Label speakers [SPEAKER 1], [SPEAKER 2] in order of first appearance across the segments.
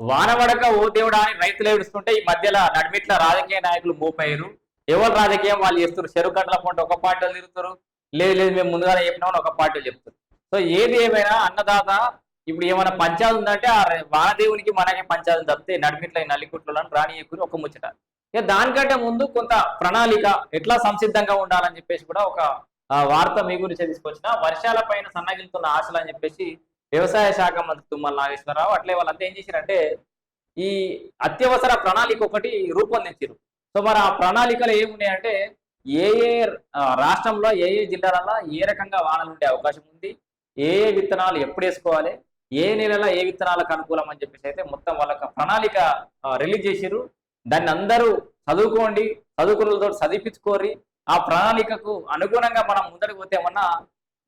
[SPEAKER 1] వానవడక ఓ దేవుడా అని రైతులు ఏడుస్తుంటే ఈ మధ్యలో నడిమిట్ల రాజకీయ నాయకులు మోపయ్యారు. ఎవరు రాజకీయం వాళ్ళు చేస్తారు. చెరువు కట్టల పంట ఒక పార్టీలు తిరుగుతారు. లేదు లేదు మేము ముందుగానే చెప్పినామని ఒక పార్టీలు చెప్తారు. సో ఏది ఏమైనా అన్నదాత ఇప్పుడు ఏమైనా పంచాయతీ ఉందంటే ఆ వానదేవునికి మనకి పంచాయతీ తప్పితే నడిమిట్ల ఈ నల్లికుట్లను రాణి ఎక్కువ ఒక ముచ్చట. ఇక దానికంటే ముందు కొంత ప్రణాళిక ఎట్లా సంసిద్ధంగా ఉండాలని చెప్పేసి కూడా ఒక వార్త మీ గురించి తీసుకొచ్చిన వర్షాల పైన సన్నగిలుతున్న ఆశలు అని చెప్పేసి వ్యవసాయ శాఖ మంత్రి తుమ్మల నాగేశ్వరరావు అట్లే వాళ్ళంతా ఏం చేశారంటే ఈ అత్యవసర ప్రణాళిక ఒకటి రూపొందించారు. సో మరి ఆ ప్రణాళికలు ఏమున్నాయంటే ఏ ఏ రాష్ట్రంలో ఏ ఏ జిల్లాలలో ఏ రకంగా వానలు ఉండే అవకాశం ఉంది, ఏ ఏ విత్తనాలు ఎప్పుడు వేసుకోవాలి, ఏ నెలలో ఏ విత్తనాలకు అనుకూలం అని చెప్పేసి అయితే మొత్తం వాళ్ళకి ప్రణాళిక రిలీజ్ చేశారు. దాన్ని అందరూ చదువుకోండి, చదువుకులతో చదివించుకోరి. ఆ ప్రణాళికకు అనుగుణంగా మనం ముందరికి పోతే ఏమన్నా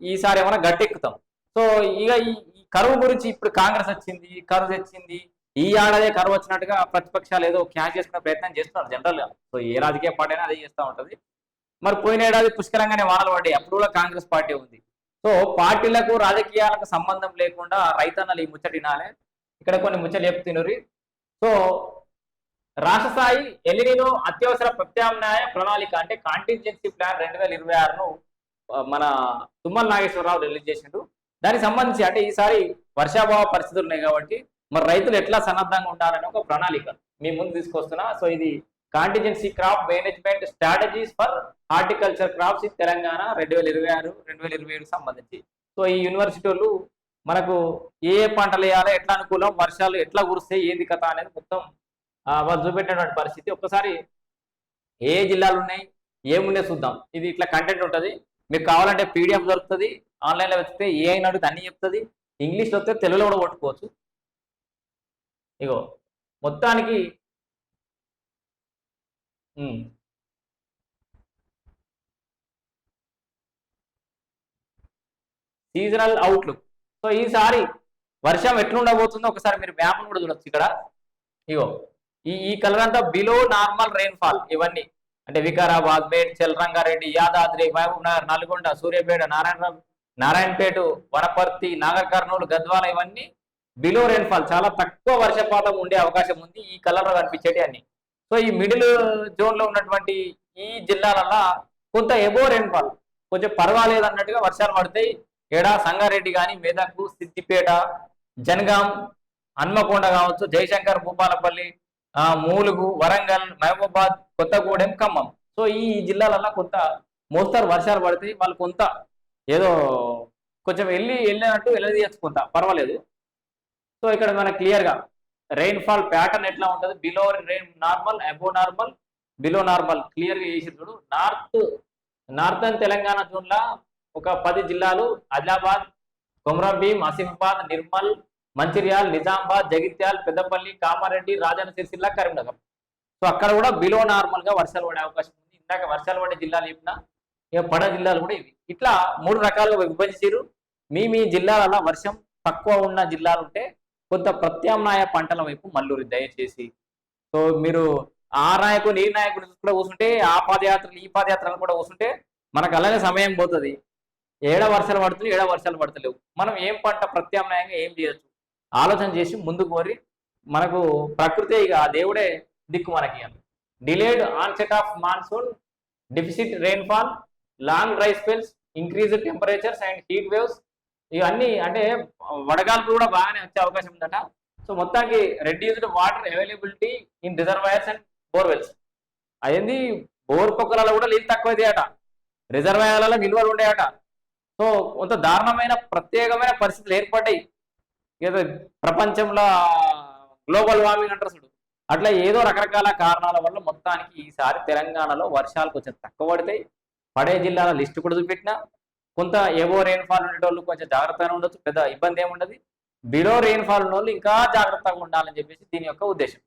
[SPEAKER 1] ఈసారి ఏమన్నా గట్టెక్కుతాం. సో ఇక ఈ కరువు గురించి ఇప్పుడు కాంగ్రెస్ వచ్చింది, కరువు తెచ్చింది, ఈ ఏడాదే కరువు వచ్చినట్టుగా ప్రతిపక్షాలు ఏదో క్యాచ్ చేసుకునే ప్రయత్నం చేస్తున్నారు జనరల్ గా. సో ఏ రాజకీయ పార్టీ అయినా అదే చేస్తూ ఉంటది. మరి పోయిన ఏడాది పుష్కరంగానే వానలు పడ్డాయి, అప్పుడు కూడా కాంగ్రెస్ పార్టీ ఉంది. సో పార్టీలకు రాజకీయాలకు సంబంధం లేకుండా రైతన్నలు ఈ ముచ్చట వినాలి. ఇక్కడ కొన్ని ముచ్చట్లు చెప్తున్నారు. సో రాష్ట్ర స్థాయి ఎల్నినో అత్యవసర ప్రత్యామ్నాయ ప్రణాళిక అంటే కాంటింజెన్సీ ప్లాన్ 2026ను మన తుమ్మల నాగేశ్వరరావు రిలీజ్ చేసిండు. దానికి సంబంధించి అంటే ఈసారి వర్షాభావ పరిస్థితులు ఉన్నాయి కాబట్టి మరి రైతులు ఎట్లా సన్నద్ధంగా ఉండాలని ఒక ప్రణాళిక మీ ముందు తీసుకొస్తున్నా. సో ఇది contingency crop management strategies for horticulture crops in Telangana 2026-2027 సంబంధించి. సో ఈ యూనివర్సిటీలు మనకు ఏ పంటలు వేయాలి, ఎట్లా అనుకూలం, వర్షాలు ఎట్లా కురుస్తాయి, ఏది కథ అనేది మొత్తం వాళ్ళు చూపెట్టినటువంటి పరిస్థితి. ఒక్కసారి ఏ జిల్లాలు ఉన్నాయి ఏమున్నాయి చూద్దాం. ఇది ఇట్లా కంటెంట్ ఉంటుంది. మీకు కావాలంటే పీడిఎఫ్ దొరుకుతుంది, ఆన్లైన్లో వెతికితే ఏ అయినా అడిగితే అన్ని చెప్తుంది. ఇంగ్లీష్లో వస్తే తెలుగులో కూడా కొట్టుకోవచ్చు. ఇగో మొత్తానికి సీజనల్ అవుట్లుక్. సో ఈసారి వర్షం ఎట్లుండబోతుందో ఒకసారి మీరు మ్యాప్ను కూడా చూడొచ్చు. ఇక్కడ ఇగో ఈ కలర్ అంతా బిలో నార్మల్ రెయిన్ఫాల్. ఇవన్నీ అంటే వికారాబాద్, మేడ్చల్, రంగారెడ్డి, యాదాద్రి, మహబూబ్నగర్, నల్గొండ, సూర్యాపేట, నారాయణపేట, వనపర్తి, నాగర్ కర్నూలు, గద్వాల ఇవన్నీ బిలో రెయిన్ఫాల్, చాలా తక్కువ వర్షపాతం ఉండే అవకాశం ఉంది ఈ కలర్ లో కనిపించేటి అన్ని. సో ఈ మిడిల్ జోన్ లో ఉన్నటువంటి ఈ జిల్లాలలో కొంత ఎబో రెయిన్ఫాల్, కొంచెం పర్వాలేదు అన్నట్టుగా వర్షాలు పడతాయి. ఏడా సంగారెడ్డి కానీ, మెదక్, సిద్దిపేట, జనగాం, హన్మకొండ కావచ్చు, జయశంకర్, భూపాలపల్లి, మూలుగు, వరంగల్, మహబూబాద్, కొత్తగూడెం, ఖమ్మం. సో ఈ జిల్లాలలో కొంత మోస్తారు వర్షాలు పడతాయి. వాళ్ళు కొంత ఏదో కొంచెం వెళ్ళినట్టు వెళ్ళదీయచ్చు, కొంత పర్వాలేదు. సో ఇక్కడ మనకు క్లియర్ గా రెయిన్ఫాల్ ప్యాటర్న్ ఎట్లా ఉంటుంది, బిలో నార్మల్, అబో నార్మల్, బిలో నార్మల్ క్లియర్ గా చేసి చూడు. నార్థన్ తెలంగాణ జోన్ లా ఒక 10 జిల్లాలు ఆదిలాబాద్, కొమరంభీం, ఆసిఫాబాద్, నిర్మల్, మంచిర్యాల్, నిజామాబాద్, జగిత్యాల్, పెద్దపల్లి, కామారెడ్డి, రాజన్న సిరిసిల్ల, కరీంనగర్. సో అక్కడ కూడా బిలో నార్మల్ గా వర్షాలు పడే అవకాశం ఉంది. ఇందాక వర్షాలు పడే జిల్లాలు చెప్పినా ఇక పడే జిల్లాలు కూడా ఇవి. ఇట్లా 3 రకాలుగా విభజించారు. మీ జిల్లాలలో వర్షం తక్కువ ఉన్న జిల్లాలు ఉంటే కొంత ప్రత్యామ్నాయ పంటల వైపు మల్లూరి దయచేసి. సో మీరు ఆ నాయకుడు ఈ నాయకుడు కూడా కూర్చుంటే, ఆ పాదయాత్రలు ఈ పాదయాత్రలు కూడా కూర్చుంటే మనకు అలాగే సమయం పోతుంది. ఏడ వర్షాలు పడుతుంది, ఏడ వర్షాలు పడతలేవు. మనం ఏం పంట ప్రత్యామ్నాయంగా ఏం చేయొచ్చు ఆలోచన చేసి ముందుకు కోరి మనకు ప్రకృతి ఇక దేవుడే దిక్కు మనకి. Delayed onset of monsoon, deficit rainfall, long dry spells, increase temperatures and heat waves, ఇవన్నీ అంటే వడగాల్పులు కూడా బాగానే వచ్చే అవకాశం ఉందట. సో మొత్తానికి reduced water availability in reservoirs and borewells. అదేంది బోర్ పొక్కలలో కూడా నీళ్ళు తక్కువైతే అట, రిజర్వాయర్లలో నిల్వలు ఉండేయట. సో కొంత దారుణమైన ప్రత్యేకమైన పరిస్థితులు ఏర్పడ్డాయి. ఏదో ప్రపంచంలో గ్లోబల్ వార్మింగ్ అంటారు చూడు, అట్లా ఏదో రకరకాల కారణాల వల్ల మొత్తానికి ఈసారి తెలంగాణలో వర్షాలు కొంచెం తక్కువ పడతాయి. పడే జిల్లాల లిస్టు కూడా చూపెట్టినా కొంత ఎబో రెయిన్ఫాల్ ఉండేటోళ్ళు కొంచెం జాగ్రత్తగా ఉండొచ్చు, పెద్ద ఇబ్బంది ఏముండదు. బిలో రెయిన్ఫాల్ ఉన్న వాళ్ళు ఇంకా జాగ్రత్తగా ఉండాలని చెప్పేసి దీని యొక్క ఉద్దేశం.